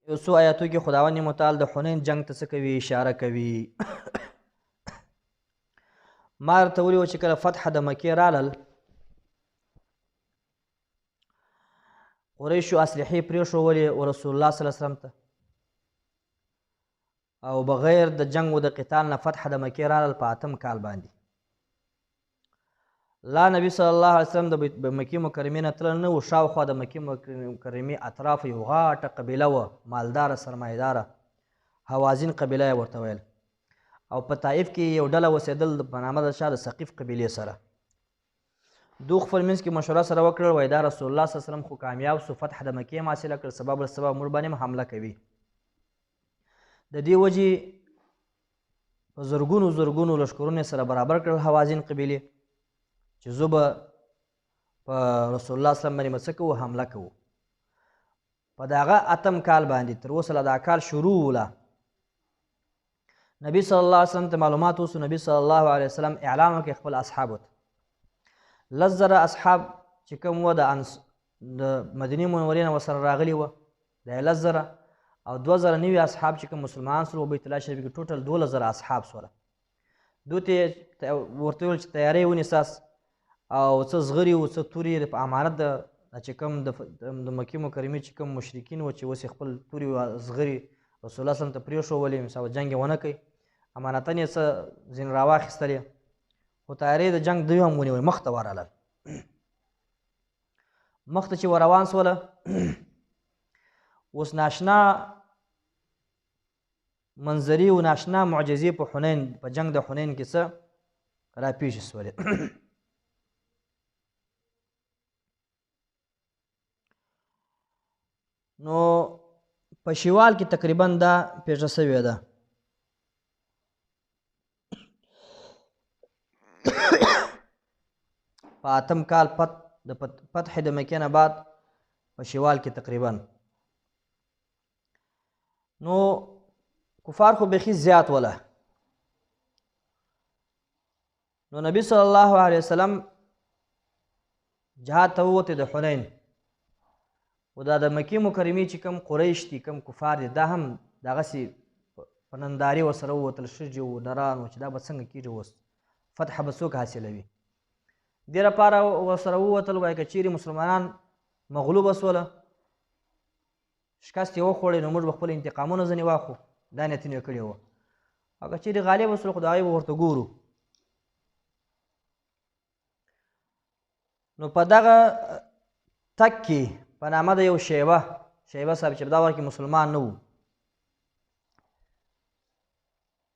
یو څو آیاتو کې خداوند متعال د حنین جنگ ته څه کوي؟ اشاره کوي. ما ورته ویلي وو چې کله فتح د مکې رالل قریشو اسلحې پرېښولې و رسول الله صلی الله علیه وسلم ته او بغیر د جنگ و د قتال نه فتح د مکې رالل په 8 کال باندې. لا نبی صلی الله علیه وسلم د مکې مکرمې نه تللی نه و. شاوخوا د مکې مکرمې اطراف یو غاټه قبیله وه، مالداره سرمایهداره، حوازین قبیله یې ورته ویل. او په طائف کې یو ډله اوسېدل په نامه د شاه د ثقیف قبیلې سره. دو خپل منځ کې مشوره سره وکړل، وایي دا رسول الله صلی الله علیه وسلم خو کامیاب سو، فتح د مکې یې حاصله کړ، سبب السبب موږ باندې هم حمله کوي. د دې وجې په زرګونو لښکرونه سره برابر کړل حوازین قبیلې چې زه به په رسول الله صلی الله علیه وسلم باندې څه کوو؟ حمله کوو. په دغه 8 کال باندې تر اوسه له دا کال شروع وله نبی صلی الله علیه وسلم ته معلومات اوسو. نبی صلی الله علیه وسلم اعلان وکړي خپل اصحابو ته. 10,000 اصحاب چې کوم وه د مدینې منورې نه ورسره راغلي وه، دا 10,000 او 2,000 نوي اصحاب چې کوم مسلمانان سره بیت الله شریف کې ټوټل 12,000 اصحاب سوله. دوی ته ورته ویل چې تیاری ونیساس او څه زغري و څه تورې په امانت د چې کوم د مکې مکرمې چې کوم مشرکین و چې اوس یې خپل تورې زغري رسول الله صلی الله علیه وسلم ته پرېښولې، مثلا جنګ یې ونه کوي، امانتن یې څه ځینې راواخیستلې، خو تیاری د جنګ دوی هم ونیول، مخ ته ورغلل. مخ ته چې ور روان سوله اوس ناشنا منظرې و ناشنا معجزې په حنین په جنګ د حنین کې څه راپېښې سولې. نو په شوال کې تقریبا دا پیښه سوې ده. په 8 کال د فتح د مکې نه بعد په شوال کې تقریبا. نو کفار خو بیخي زیات وله. نو نبی صلی الله علیه وسلم جهاد ته ووتې د حنین. و دا د مکې مکرمې چې کوم قریش دي کوم کفار دي دا هم دغسې په نندارې ورسره ووتل، ښځې و نران و چې دا به څنګه کېږي، اوس فتح به څوک حاصلوي. دې لپاره ورسره ووتل، وایي که چیرې مسلمانان مغلوبه سوله شکست یې وخوړی نو موږ به خپل انتقامونه ځینې واخلو، دا نیتونه یې کړي وه. او که چیرې غالبه سوله خو د هغوی به ورته ګورو. نو په دغه تک کې په نامه د یو شیبه صاحب چې په دا وخت کې مسلمان نه و،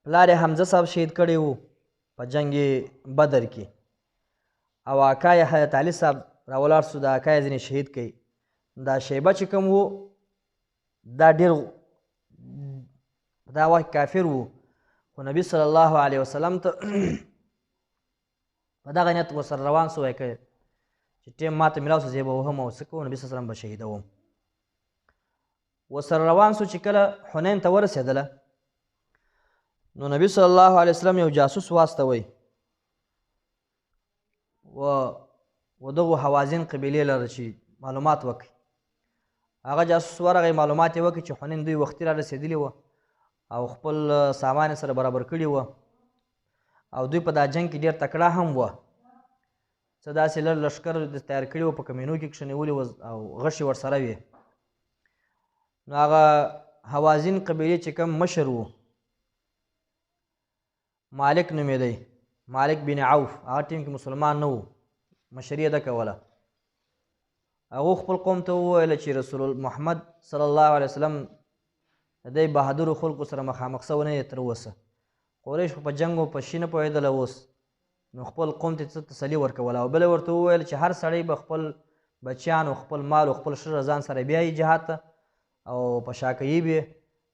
پلار یې حمزه صاحب شهید کړی و په جنګ بدر کې، او اکا یې حضرت علي صاحب راولاړ سو، د اکا یې ځینې شهید کړي. دا شیبه چې کوم و دا ډېر په دا وخت کافر و، خو نبي صلی الله علیه وسلم ته په دغه نیت ورسره روان سو، وایي که چې ټیم ماته میلاو سو زه به وهم او څه کوم، نبي صلی الله علیه وسلم به شهیدوم. ورسره روان سو چې کله حنین ته ورسېدله نو نبی صلی الله علیه وسلم یو جاسوس واستوی و دغو حوازین قبیلې لره چې معلومات وکړي. هغه جاسوس ورغی، معلومات یې وکړي چې حنین دوی وختي را رسېدلي وه او خپل سامان سره برابر کړي وه او دوی په دا جنګ کې ډېر تکړه هم وه. څه داسې لږ لښکر تیار کړي وو، په کمینو کې کښېنولي وو او غشې ورسره وې. نو هغه حوازین قبیلې چې کوم مشر و مالک نومېدی، مالک بن عوف، هغه ټیم کې مسلمان نه و، مشري یې ده کوله. هغو خپل قوم ته وویله چې رسول محمد صلی الله علیه وسلم د دې بهادرو خلکو سره مخامخ سوی نه دی تر اوسه. قریش خو په جنګ و په شي نه پوهېدله اوس، نو خپل قوم ته څه تسلي ورکوله. او بله ورته وویل چې هر سړی به خپل بچیان او خپل مال او خپل ښځه ځان سره بیایي جهاد ته او په شاکهیي به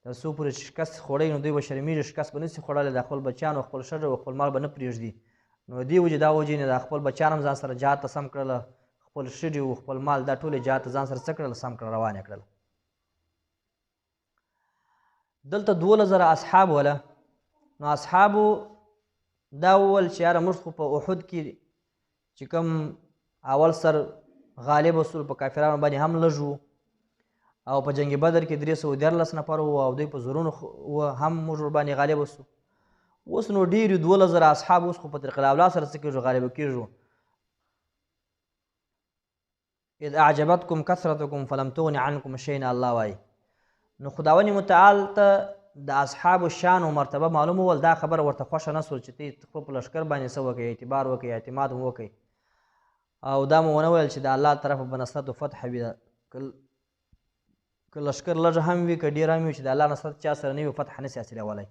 تر څو پورې چې شکست خوړی نو دوی به شرمېږي، شکست به نشي خوړلی، د خپل بچیان او خپل ښځه او خپل مال به نه پرېږدي. نو دې وجې دا وجې نه د خپل بچیان هم ځان سره جهاد ته سم کړله، خپل ښځې او خپل مال دا ټول یې جهاد ته ځان سره څه کړل؟ سم کړل، روان یې کړل. دلته 12,000 اصحاب وله. نو اصحابو دا وویل چې یاره موږ خو په احد کې چې کوم اول سر غالب وسول په کافرانو باندې هم لږ وو او په جنګ بدر کې 314 نفر وو او دوی په زورونو هم موږ ورباندې غالب وسو. اوس نو ډېر 12,000 اصحاب اوس خو په طریق الاولا سره څه کېږو غالبه کېږو. اذ اعجبتکم کثرتکم فلم تغن عنکم شیئا الله وایي. نو خداوند متعال ته د اصحابو شان او مرتبه معلوم ول، دا خبره ورته خوښه نه سول چې تی خپل په لښکر باندې څه وکړئ، اعتبار وکړئ، اعتماد مو وکړئ. او دا مو ونه ویل چې د الله طرفه به نصرت و فتح وي، که لښکر لږ هم وي که ډېر هم وي چې د الله نصرت چا سره نه وي فتح نه سي حاصلولی.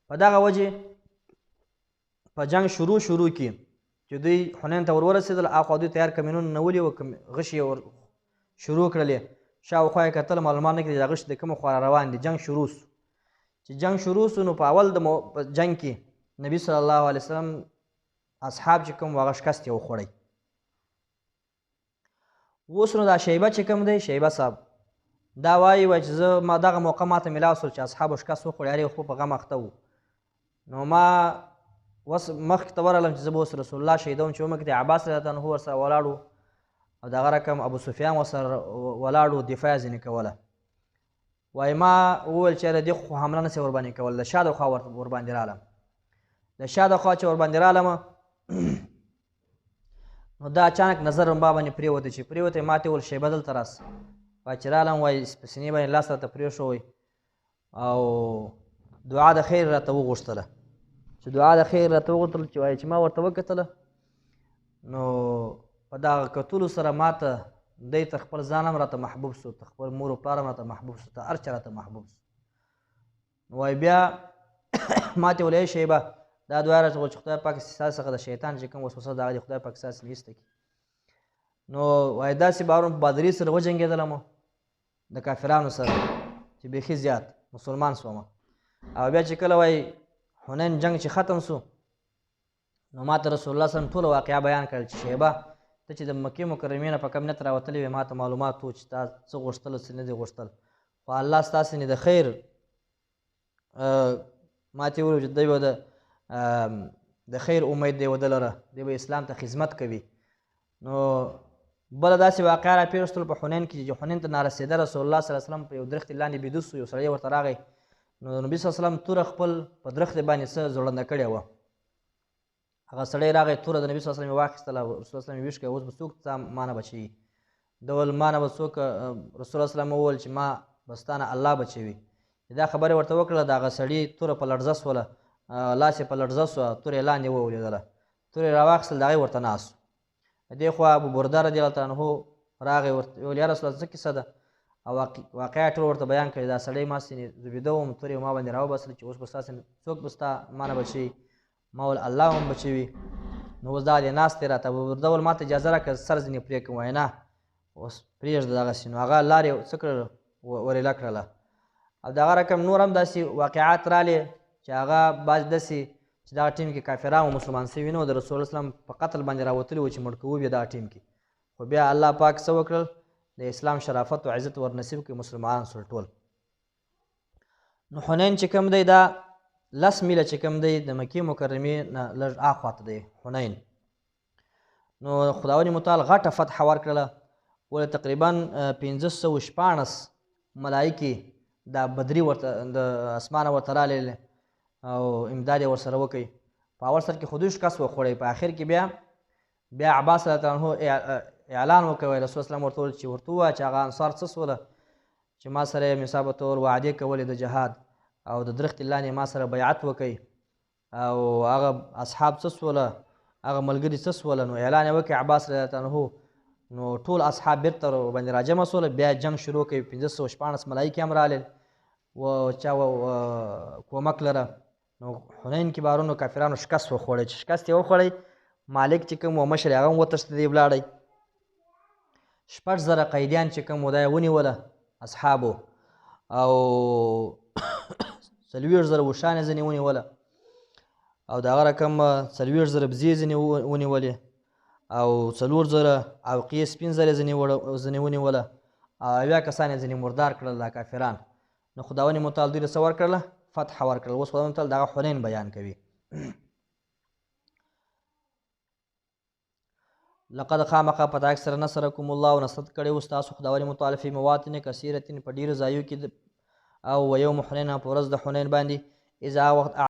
په دغه وجې په جنګ شروع کې چې دوی حنین ته ورورسېدل، اخوا دوی تیار کمینونه نولي وو، غشي یې شروع کړلې، شاوخوا یې کتل معلومات نه کړي دا غشي د کومه خوا روان دي. جنګ شروع سو. چې جنګ شروع سو نو په اول د جنګ کې نبي صلی الله علیه وسلم اصحاب چې کوم هغه شکست یې وخوړی. اوس نو دا شیبه چې کوم دی، شیبه صاحب دا وایي چې زه ما دغه موقع ماته میلاو سول چې اصحابو شکست وخوړی، هر یو خو په غم اخته وو. نو ما اوس مخکې ته ورغلم چې زه به اوس رسول الله شهیدوم، چې ومکې د عباس رضی الله عنه ورسره ولاړو او دغه رقم ابو سفیان ورسره ولاړو، دفاع یې ځینې کوله. وایي ما وویل چې یاره دې خو حمله نه سي ورباندې کول، د شا د خوا ورباندې رالم. د شا د خوا چې ورباندې رالم نو دا اچانک نظر ما باندې پرېوته، چې پرېوته ما ته وویل شیبه دلته راسه. وایي چې رالم، وایي په سینې باندې لاس راته پرېښوی او دعا د خیر راته وغوښتله. چې دعا د خیر راته وغوښتل چې وایي چې ما ورته وکتله نو په دغه کتلو سره ماته دی تر خپل ځان هم راته محبوب سو، تر خپل مور و پلار هم راته محبوب سو، تر هر چا راته محبوب سو. نو وایي بیا ما ته ویل ای شیبه دا دعا راته وکړه چې خدای پاک ستاسې څخه د شیطان چې کوم وسوسه د هغه د خدای پاک ستاسې نه ایسته کړي. نو وایي داسې بارون په بادري سره وجنګېدلم د کافرانو سره چې بیخي زیات مسلمان سوم. او بیا چې کله وایي حنین جنګ چې ختم سو نو ما ته رسول الله صلی الله علیه وسلم ټوله واقعه بیان کړل چې شیبه ته چې د مکې مکرمې نه په کم نیت راوتلی وې ما ته معلومات وو چې تا څه غوښتل څه نه دي غوښتل، خو الله ستاسې نه د خیر ما ته یې وویل چې دی به د خیر امید دی وده لره، دی به اسلام ته خدمت کوي. نو بله داسې واقعه را پېښ شول په حنین کې چې حنین ته نارسېده رسول الله صلی الله علیه وسلم په یو درختې لاندې بیده سو، یو سړی ورته راغی. نو نبي صلی الله علیه وسلم توره خپل په درختې باندې څه ځوړنده کړې وه. هغه سړی راغی توره د نبي صلی الله علیه وسلم یې واخیستله، رسول الله صلی الله علیه وسلم یې ویښ کړه، اوس به څوک تا ما نه بچوي؟ ده ویل ما نه به څوک، رسول الله صلی الله علیه وسلم وویل چې ما به ستا نه الله بچوي. دا خبره ورته وکړله، د هغه سړي توره په لړزه سوله، لاس یې په لړزه سوه، توره یې لاندې وولېدله، توره یې راواخیستل، د هغې ورته ناست و. دې خوا ابو برده رضی الله تعالی عنه راغی، ورته ویل یا رسول الله څه کیسه ده؟ او واقعه ټول ورته بیان کړې. دا سړی ما سینې زه بیده وم، توره یې ما باندې راوباسله چې اوس به ستاسې څوک به ستا ما نه بچوي؟ ما ویل الله هم بچوي. نو اوس دا دی ناست دی راته. ابو برده ویل ما ته اجازه راکړه سر ځینې پرې کړم. وایي نه اوس پرېږده دغسې. نو هغه لار یې څه کړله ورېله کړله. او دغه رقم نور هم داسې واقعات رالې چې هغه بعض داسې چې دغه ټیم کې کافران و مسلمان سوي نه و، د رسول الله اسلام په قتل باندې راوتلي وو چې مړ کوو بیا دغه ټیم کې، خو بیا الله پاک څه وکړل د اسلام شرافت او عزت ور نصیب کړي مسلمانان سره ټول. نو حنین چې کوم دی دا 10 میله چې کوم دی د مکې مکرمې نه لږ اخواته دی حنین. نو خداوند متعال غټه فتح ورکړله، ولې تقریبا 514 ملایکې دا بدري ورته د اسمانه ورته رالېلې او امداد یې ورسره وکړي. په اول سر کې خو دوی شکست وخوړی، په آخر کې بیا عباس رضی الله عنه اعلان وکوی. رسول اسلام ورته وویل چې ورته ووایه چې هغه انصار څه سوله چې ما سره یې مصابه طور وعدې کولې د جهاد او د درختې لاندې ما سره بیعت وکړي او هغه اصحاب څه سوله، هغه ملګري څه سوله. نو اعلان یې وکړي عباس رضی الله عنه. نو ټول اصحاب بیرته باندې راجمع سوله، بیا جنګ شروع کوي. 514 ملایکې هم رالل و چا کومک لره. نو حنین کې بارونو کافرانو شکست وخوړی، چې شکست یې وخوړی مالک چې کوم و مشر هغه هم وتښتېدی ولاړی. 6,000 قیدیان چې کوم و دا یې ونیوله اصحابو او 40,000 وشان یې ځینې ونیوله او د هغه رقم 40,000 بزې ځینې ونیولې او 4,000 اوقیې سپین زرې ځینې ونیوله او 80 کسان یې ځینې مردار کړل دا کافران. نو خداوند متعال دوی له څه ورکړله؟ فتح ورکړل. اوس خداوند متعال دغه حنین بیان کوي. لقد خامخا په تا سره نصرکم الله نصرت کړی و ستاسو خداوند متعال فی مواطن کثیرة په ډېرو ځایو کې او ویوم حنین په ورځ د حنین باندې اذا وخت